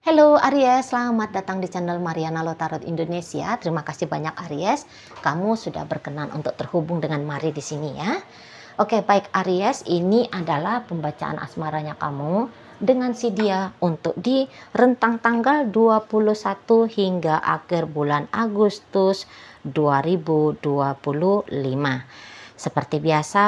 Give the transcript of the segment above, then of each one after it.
Halo Aries, selamat datang di channel Mariana Lotarot Indonesia. Terima kasih banyak Aries, kamu sudah berkenan untuk terhubung dengan Mari di sini ya. Oke, baik Aries, ini adalah pembacaan asmaranya kamu dengan si dia untuk di rentang tanggal 21 hingga akhir bulan Agustus 2025. Seperti biasa,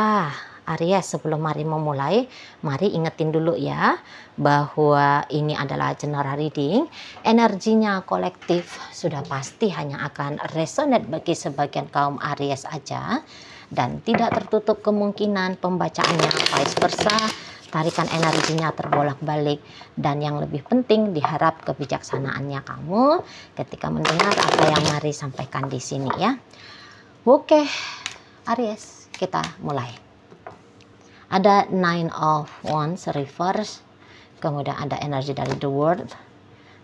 Aries, sebelum Mari memulai, Mari ingetin dulu ya bahwa ini adalah general reading. Energinya kolektif sudah pasti hanya akan resonate bagi sebagian kaum Aries aja, dan tidak tertutup kemungkinan pembacaannya vice versa, tarikan energinya terbolak-balik, dan yang lebih penting diharap kebijaksanaannya kamu ketika mendengar apa yang Mari sampaikan di sini ya. Oke Aries, kita mulai. Ada Nine of Wands reverse, kemudian ada energi dari The World,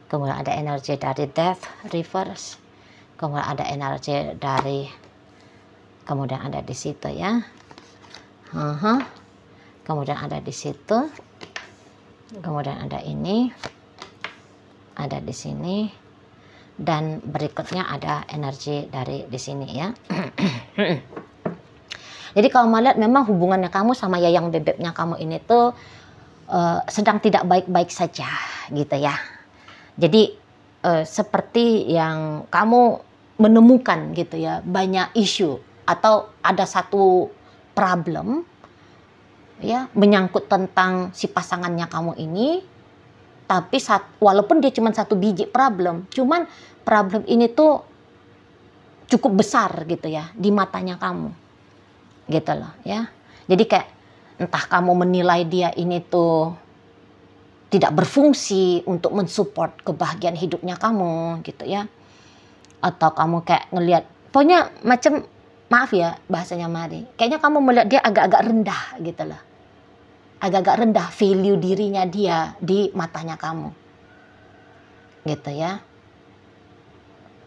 kemudian ada energi dari Death reverse, kemudian ada energi dari, kemudian ada di situ ya, kemudian ada di situ, kemudian ada ini, ada di sini, dan berikutnya ada energi dari di sini ya. Jadi kalau melihat memang hubungannya kamu sama yayang bebeknya kamu ini tuh sedang tidak baik-baik saja gitu ya. Jadi seperti yang kamu menemukan gitu ya, banyak isu atau ada satu problem ya menyangkut tentang si pasangannya kamu ini, tapi walaupun dia cuma satu biji problem, cuman problem ini tuh cukup besar gitu ya di matanya kamu. Gitu loh ya. Jadi kayak entah kamu menilai dia ini tuh tidak berfungsi untuk mensupport kebahagiaan hidupnya kamu gitu ya, atau kamu kayak ngelihat pokoknya macam, maaf ya bahasanya Mari, kayaknya kamu melihat dia agak-agak rendah gitu loh, agak-agak rendah value dirinya dia di matanya kamu gitu ya.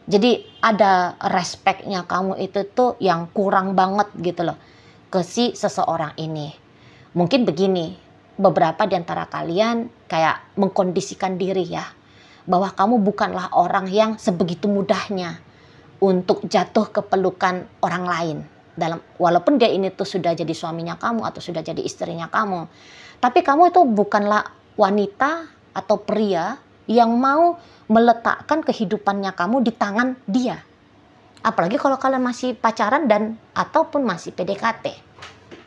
Jadi ada respeknya kamu itu tuh yang kurang banget gitu loh ke si seseorang ini. Mungkin begini, beberapa di antara kalian kayak mengkondisikan diri ya, bahwa kamu bukanlah orang yang sebegitu mudahnya untuk jatuh ke pelukan orang lain. Walaupun dia ini tuh sudah jadi suaminya kamu atau sudah jadi istrinya kamu. Tapi kamu itu bukanlah wanita atau pria yang mau meletakkan kehidupannya kamu di tangan dia. Apalagi kalau kalian masih pacaran dan ataupun masih PDKT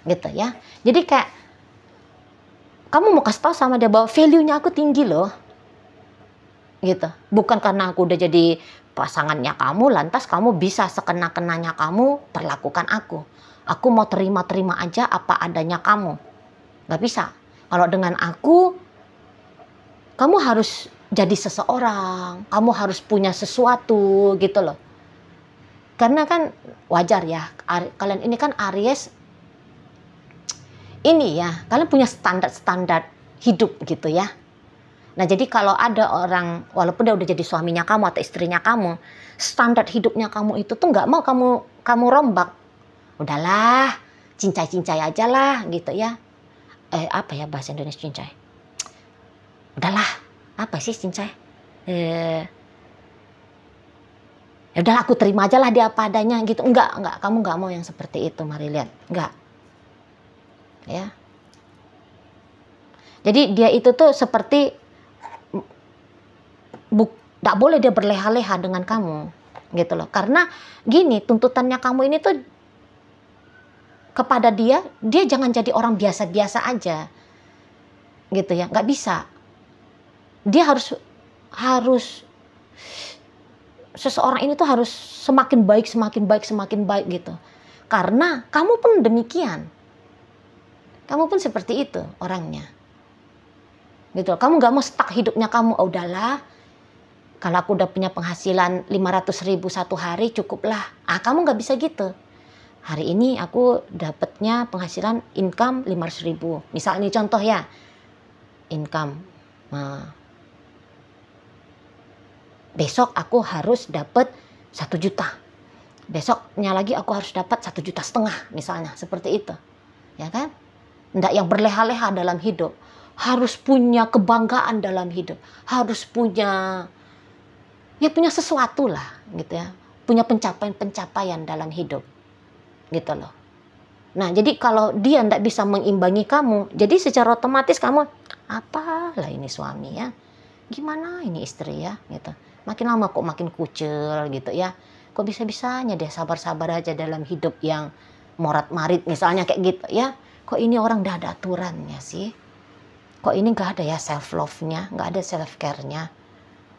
gitu ya. Jadi kayak kamu mau kasih tahu sama dia bahwa value-nya aku tinggi loh gitu. Bukan karena aku udah jadi pasangannya kamu lantas kamu bisa sekena-kenanya kamu perlakukan aku. Aku mau terima-terima aja apa adanya kamu. Gak bisa. Kalau dengan aku, kamu harus jadi seseorang, kamu harus punya sesuatu gitu loh. Karena kan wajar ya, kalian ini kan Aries, ini ya, kalian punya standar-standar hidup gitu ya. Nah jadi kalau ada orang, walaupun dia udah jadi suaminya kamu atau istrinya kamu, standar hidupnya kamu itu tuh nggak mau kamu rombak. Udahlah, cincai-cincai aja lah gitu ya. Apa ya bahasa Indonesia cincai? Udahlah, apa sih cincai? Ya udah aku terima aja lah dia apa adanya gitu. Enggak, kamu enggak mau yang seperti itu, Mari lihat. Enggak. Ya. Jadi dia itu tuh seperti enggak boleh dia berleha-leha dengan kamu gitu loh. Karena gini, tuntutannya kamu ini tuh kepada dia jangan jadi orang biasa-biasa aja. Gitu ya, enggak bisa. Dia harus seseorang ini tuh harus semakin baik gitu. Karena kamu pun demikian. Kamu pun seperti itu orangnya. Gitu. Kamu gak mau stuck hidupnya kamu. Oh, udahlah. Kalau aku udah punya penghasilan 500.000 satu hari cukuplah. Kamu gak bisa gitu. Hari ini aku dapatnya penghasilan income 500.000. Misalnya contoh ya. Income. Besok aku harus dapat 1 juta. Besoknya lagi aku harus dapat 1,5 juta misalnya, seperti itu. Ya kan? Nggak yang berleha-leha dalam hidup. harus punya kebanggaan dalam hidup, harus punya sesuatu lah gitu ya, punya pencapaian-pencapaian dalam hidup gitu loh. Nah, jadi kalau dia tidak bisa mengimbangi kamu, jadi secara otomatis kamu, apalah ini suami ya, gimana ini istri ya, gitu. Makin lama kok makin kucel gitu ya. Kok bisa-bisanya dia sabar-sabar aja dalam hidup yang morat-marit misalnya kayak gitu ya. Kok ini orang udah ada aturannya sih? Kok ini gak ada ya self love-nya, gak ada self care-nya.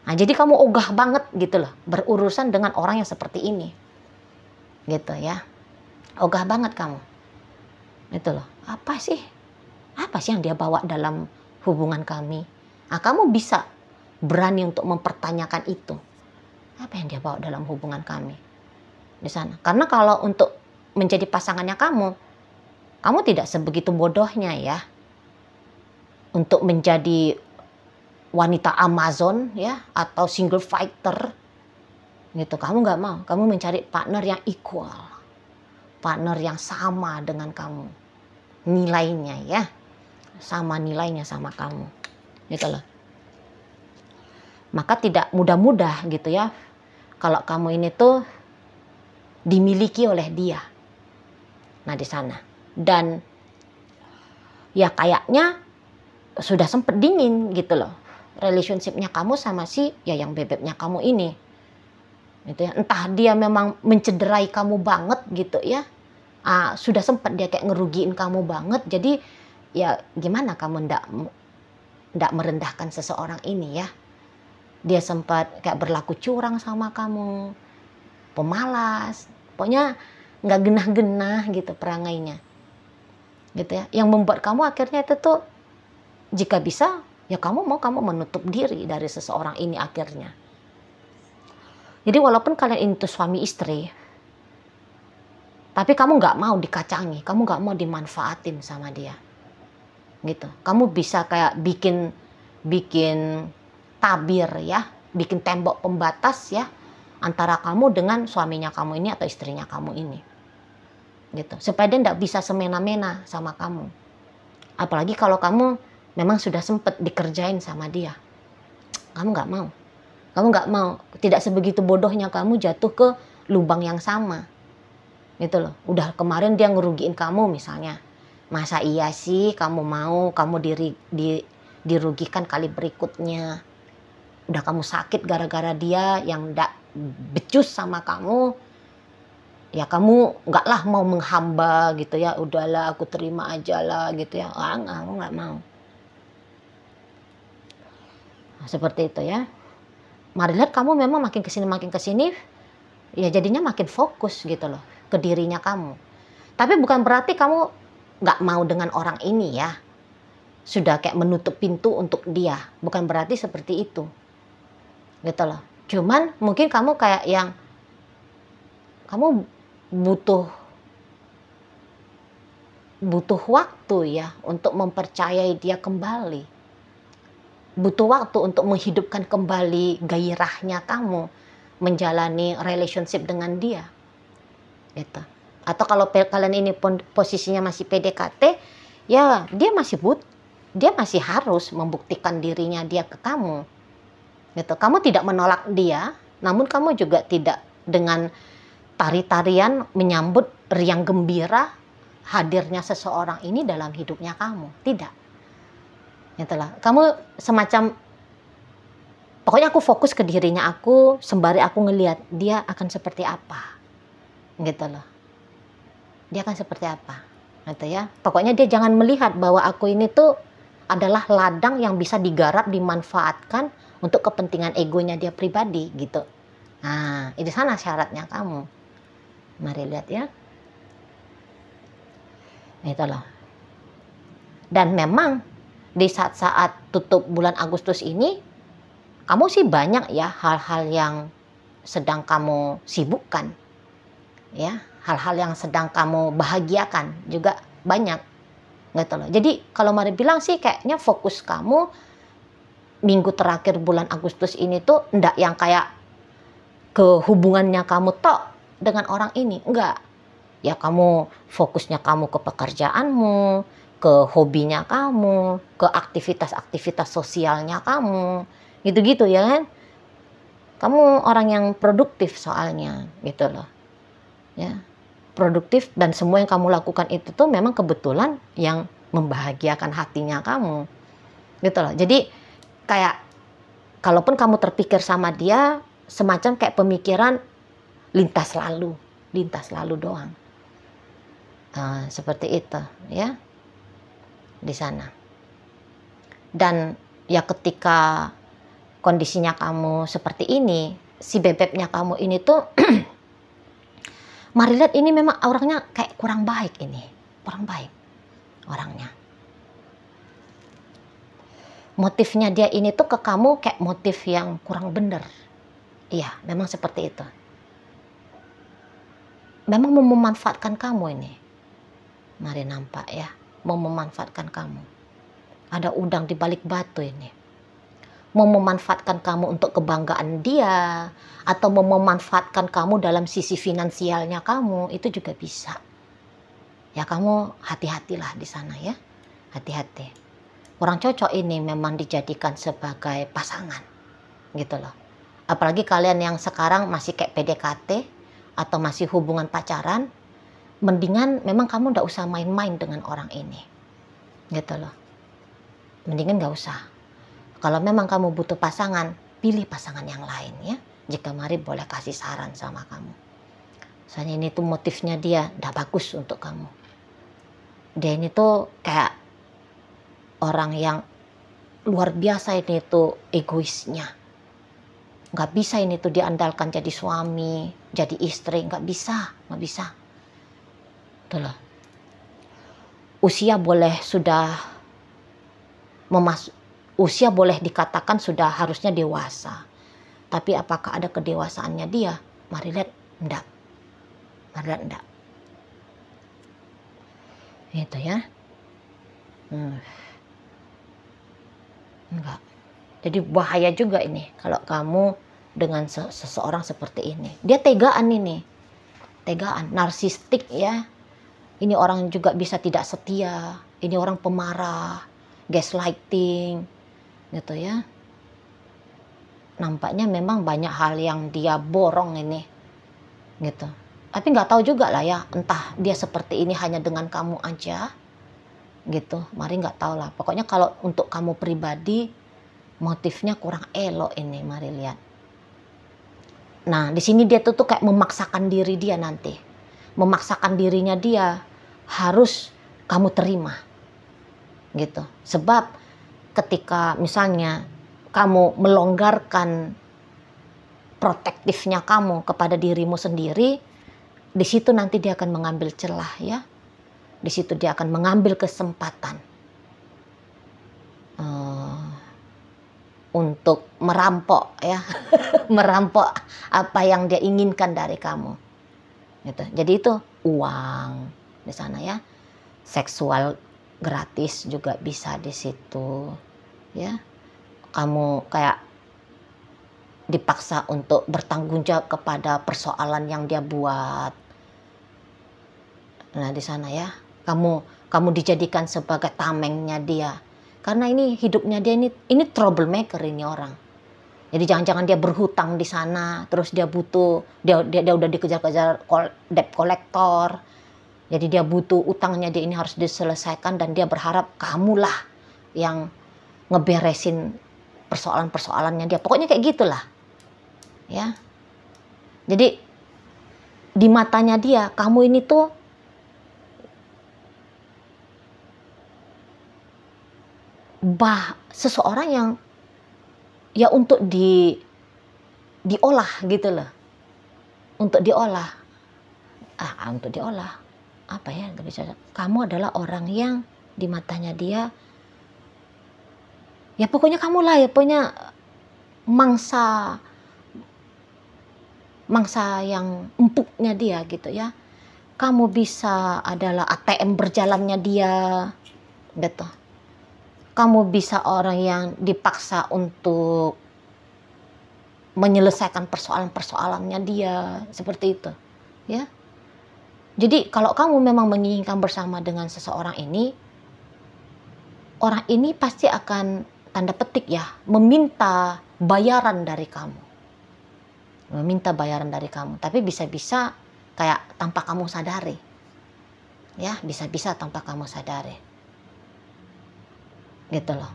Nah, jadi kamu ogah banget gitu loh, berurusan dengan orang yang seperti ini. Gitu ya. Ogah banget kamu. Itu loh, apa sih yang dia bawa dalam hubungan kami? Nah, kamu bisa berani untuk mempertanyakan itu. Apa yang dia bawa dalam hubungan kami di sana? Karena kalau untuk menjadi pasangannya kamu tidak sebegitu bodohnya ya untuk menjadi wanita Amazon ya, atau single fighter gitu. Kamu nggak mau, kamu mencari partner yang equal, partner yang sama dengan kamu nilainya ya, sama nilainya sama kamu gitu loh. Maka tidak mudah-mudah gitu ya kalau kamu ini tuh dimiliki oleh dia. Nah, di sana. Dan ya kayaknya sudah sempet dingin gitu loh relationship-nya kamu sama si ya yang bebeknya kamu ini. Gitu ya. Entah dia memang mencederai kamu banget gitu ya. Sudah sempat dia kayak ngerugiin kamu banget, jadi ya gimana kamu ndak merendahkan seseorang ini ya. Dia sempat kayak berlaku curang sama kamu, pemalas, pokoknya nggak genah-genah gitu perangainya gitu ya, yang membuat kamu akhirnya itu tuh jika bisa ya kamu menutup diri dari seseorang ini akhirnya. Jadi walaupun kalian ini tuh suami istri, tapi kamu nggak mau dikacangi, kamu nggak mau dimanfaatin sama dia, gitu. Kamu bisa kayak bikin tabir ya, bikin tembok pembatas ya antara kamu dengan suaminya kamu ini atau istrinya kamu ini, gitu. Supaya dia nggak bisa semena-mena sama kamu. Apalagi kalau kamu memang sudah sempet dikerjain sama dia, kamu nggak mau, tidak sebegitu bodohnya kamu jatuh ke lubang yang sama. Gitu loh. Udah kemarin dia ngerugiin kamu misalnya. Masa iya sih kamu mau dirugikan kali berikutnya. Udah kamu sakit gara-gara dia yang ndak becus sama kamu. Ya kamu nggak lah mau menghamba gitu ya. Udahlah aku terima aja lah gitu ya. Aku nggak mau. Nah, seperti itu ya. Mari lihat kamu memang makin kesini ya jadinya makin fokus gitu loh ke dirinya kamu. Tapi bukan berarti kamu nggak mau dengan orang ini ya. Sudah kayak menutup pintu untuk dia. Bukan berarti seperti itu. Gitu loh. Cuman mungkin kamu kayak yang kamu butuh waktu ya untuk mempercayai dia kembali. Butuh waktu untuk menghidupkan kembali gairahnya kamu menjalani relationship dengan dia. Gitu. Atau kalau kalian ini posisinya masih PDKT, ya dia masih harus membuktikan dirinya dia ke kamu. Gitu. Kamu tidak menolak dia, namun kamu juga tidak dengan tari-tarian menyambut riang gembira hadirnya seseorang ini dalam hidupnya kamu. Tidak. Itulah. Kamu semacam pokoknya aku fokus ke dirinya aku sembari aku ngelihat dia akan seperti apa. Gitu loh. Dia akan seperti apa. Gitu ya. Pokoknya dia jangan melihat bahwa aku ini tuh adalah ladang yang bisa digarap, dimanfaatkan untuk kepentingan egonya dia pribadi gitu. Nah, itu sana syaratnya kamu. Mari lihat ya. Itu loh. Dan memang di saat-saat tutup bulan Agustus ini, kamu sih banyak ya hal-hal yang sedang kamu sibukkan. Ya, hal-hal yang sedang kamu bahagiakan juga banyak. Gitu loh. Jadi kalau Mari bilang sih kayaknya fokus kamu minggu terakhir bulan Agustus ini tuh ndak yang kayak ke hubungannya kamu tok dengan orang ini. Enggak. Ya kamu fokusnya kamu ke pekerjaanmu, ke hobinya kamu, ke aktivitas-aktivitas sosialnya kamu, gitu-gitu ya kan. Kamu orang yang produktif soalnya, gitu loh. Ya, produktif, dan semua yang kamu lakukan itu tuh memang kebetulan yang membahagiakan hatinya kamu, gitu loh. Jadi kayak kalaupun kamu terpikir sama dia, semacam kayak pemikiran lintas lalu doang. Seperti itu ya di sana. Dan ya ketika kondisinya kamu seperti ini, si bebeknya kamu ini tuh mari lihat, ini memang orangnya kayak kurang baik ini, kurang baik orangnya. Motifnya dia ini tuh ke kamu kayak motif yang kurang bener. Iya, memang seperti itu. Memang mau memanfaatkan kamu ini. Mari nampak ya, mau memanfaatkan kamu. Ada udang di balik batu ini. Mau memanfaatkan kamu untuk kebanggaan dia, atau mau memanfaatkan kamu dalam sisi finansialnya kamu, itu juga bisa. Ya kamu hati-hatilah di sana ya, hati-hati. Kurang cocok ini memang dijadikan sebagai pasangan, gitu loh. Apalagi kalian yang sekarang masih kayak PDKT atau masih hubungan pacaran, mendingan memang kamu nggak usah main-main dengan orang ini, gitu loh. Mendingan nggak usah. Kalau memang kamu butuh pasangan, pilih pasangan yang lain ya. Jika mari boleh kasih saran sama kamu. Soalnya ini tuh motifnya dia nggak bagus untuk kamu. Dia ini tuh kayak orang yang luar biasa, ini tuh egoisnya. Nggak bisa ini tuh diandalkan jadi suami, jadi istri, nggak bisa. Tuh loh. Usia boleh dikatakan sudah harusnya dewasa. Tapi apakah ada kedewasaannya dia? Mari lihat, enggak. Itu ya. Enggak. Jadi bahaya juga ini kalau kamu dengan seseorang seperti ini. Dia tegaan ini. Tegaan, narsistik ya. Ini orang juga bisa tidak setia. Ini orang pemarah, gaslighting, gitu ya. Nampaknya memang banyak hal yang dia borong ini, gitu. Tapi nggak tahu juga lah ya, entah dia seperti ini hanya dengan kamu aja, gitu. Mari nggak tahu lah. Pokoknya kalau untuk kamu pribadi, motifnya kurang elok ini. Mari lihat. Nah, di sini dia tuh kayak memaksakan diri dia nanti, memaksakan dirinya dia harus kamu terima, gitu. Sebab ketika misalnya kamu melonggarkan protektifnya kamu kepada dirimu sendiri, di situ nanti dia akan mengambil celah ya. Di situ dia akan mengambil kesempatan untuk merampok ya, merampok apa yang dia inginkan dari kamu. Gitu. Jadi itu uang di sana ya, seksual gratis juga bisa di situ ya. Kamu kayak dipaksa untuk bertanggung jawab kepada persoalan yang dia buat. Nah di sana ya, kamu dijadikan sebagai tamengnya dia. Karena ini hidupnya dia ini troublemaker ini orang. Jadi jangan-jangan dia berhutang di sana, terus dia butuh, dia udah dikejar-kejar debt collector. Jadi dia butuh utangnya dia ini harus diselesaikan, dan dia berharap kamulah yang ngeberesin persoalan-persoalannya dia. Pokoknya kayak gitulah. Ya. Jadi di matanya dia, kamu ini tuh seseorang yang ya untuk diolah gitu loh. Untuk diolah. Untuk diolah. Apa ya? Gak bisa. Kamu adalah orang yang di matanya dia, ya pokoknya kamu lah ya, pokoknya mangsa yang empuknya dia gitu ya. Kamu bisa adalah ATM berjalannya dia gitu. Kamu bisa orang yang dipaksa untuk menyelesaikan persoalan-persoalannya dia, seperti itu ya. Jadi kalau kamu memang menginginkan bersama dengan seseorang ini, orang ini pasti akan tanda petik ya, meminta bayaran dari kamu. Meminta bayaran dari kamu, tapi bisa-bisa kayak tanpa kamu sadari. Ya, bisa-bisa tanpa kamu sadari. Gitu loh.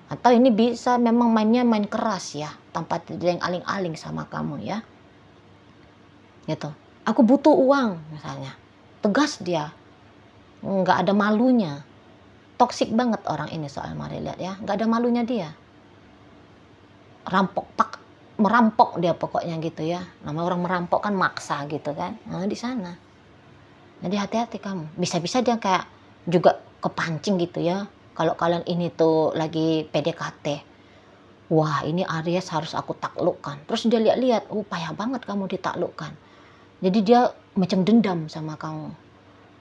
Atau ini bisa memang mainnya main keras ya, tanpa ada yang aling-aling sama kamu ya. Gitu. Aku butuh uang misalnya. Tegas dia. Nggak ada malunya. Toksik banget orang ini soal Mari lihat ya. Nggak ada malunya dia. Merampok dia pokoknya gitu ya. Nama orang merampok kan maksa gitu kan. Nah di sana. Jadi hati-hati kamu. Bisa-bisa dia kayak juga kepancing gitu ya. Kalau kalian ini tuh lagi PDKT. Wah ini Aries harus aku taklukkan. Terus dia lihat-lihat. Payah banget kamu ditaklukkan. Jadi dia macam dendam sama kamu.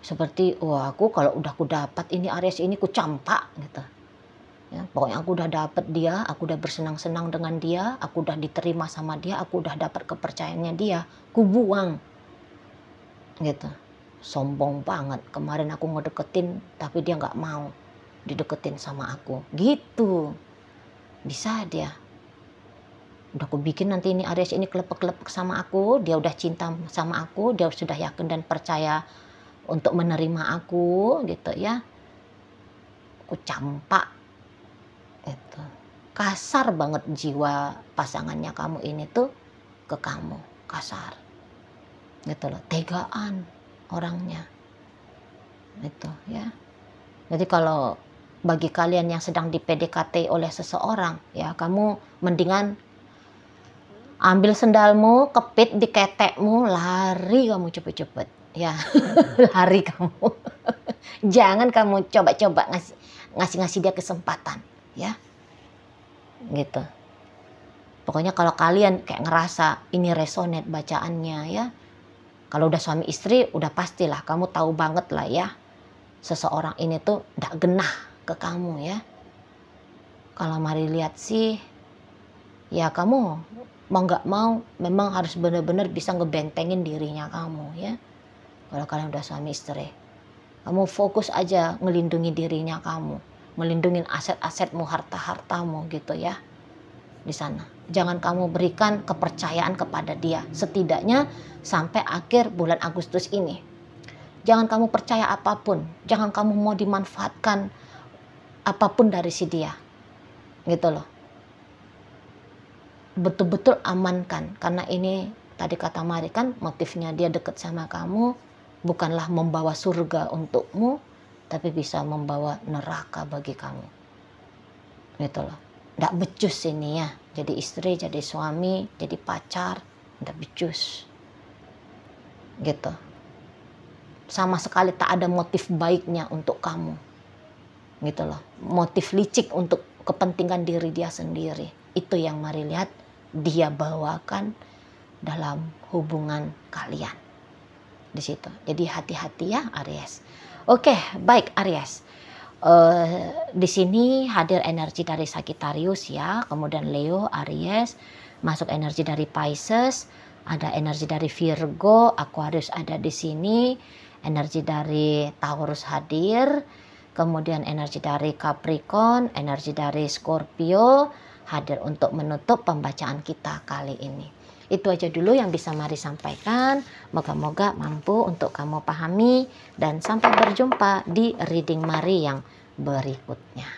Seperti, wah aku kalau udah aku dapat ini Aries ini ku campak gitu. Ya, pokoknya aku udah dapat dia, aku udah bersenang-senang dengan dia, aku udah diterima sama dia, aku udah dapat kepercayaannya dia, ku buang. Gitu. Sombong banget. Kemarin aku ngedeketin tapi dia nggak mau dideketin sama aku. Gitu. Bisa dia. Udah aku bikin nanti ini Aries ini kelepek-kelepek sama aku, dia udah cinta sama aku, dia sudah yakin dan percaya untuk menerima aku gitu ya. Aku campak itu. Kasar banget jiwa pasangannya kamu ini tuh ke kamu, kasar. Gitu loh, tegaan orangnya. Itu ya. Jadi kalau bagi kalian yang sedang di PDKT oleh seseorang, ya kamu mendingan ambil sendalmu, kepit di ketekmu, lari kamu cepet-cepet. Ya, lari kamu. Jangan kamu coba-coba ngasih dia kesempatan, ya. Gitu. Pokoknya kalau kalian kayak ngerasa ini resonate bacaannya ya. Kalau udah suami istri, udah pastilah kamu tahu banget lah ya. Seseorang ini tuh nggak genah ke kamu ya. Kalau Mari lihat sih, ya kamu mau nggak mau memang harus benar-benar bisa ngebentengin dirinya kamu ya. Kalau kalian udah suami istri, kamu fokus aja ngelindungi dirinya kamu, ngelindungin aset-asetmu, harta-hartamu gitu ya di sana. Jangan kamu berikan kepercayaan kepada dia, setidaknya sampai akhir bulan Agustus ini. Jangan kamu percaya apapun, jangan kamu mau dimanfaatkan apapun dari si dia, gitu loh. Betul-betul amankan, karena ini tadi kata Mari kan motifnya dia deket sama kamu. Bukanlah membawa surga untukmu, tapi bisa membawa neraka bagi kamu. Gitu loh. Nggak becus ini ya. Jadi istri, jadi suami, jadi pacar. Nggak becus. Gitu. Sama sekali tak ada motif baiknya untuk kamu. Gitu loh. Motif licik untuk kepentingan diri dia sendiri. Itu yang Mari lihat dia bawakan dalam hubungan kalian. Di situ. Jadi hati-hati ya Aries. Oke, baik Aries. Di sini hadir energi dari Sagittarius ya, kemudian Leo, Aries, masuk energi dari Pisces, ada energi dari Virgo, Aquarius ada di sini, energi dari Taurus hadir, kemudian energi dari Capricorn, energi dari Scorpio hadir untuk menutup pembacaan kita kali ini. Itu aja dulu yang bisa Mari sampaikan. Moga-moga mampu untuk kamu pahami. Dan sampai berjumpa di reading Mari yang berikutnya.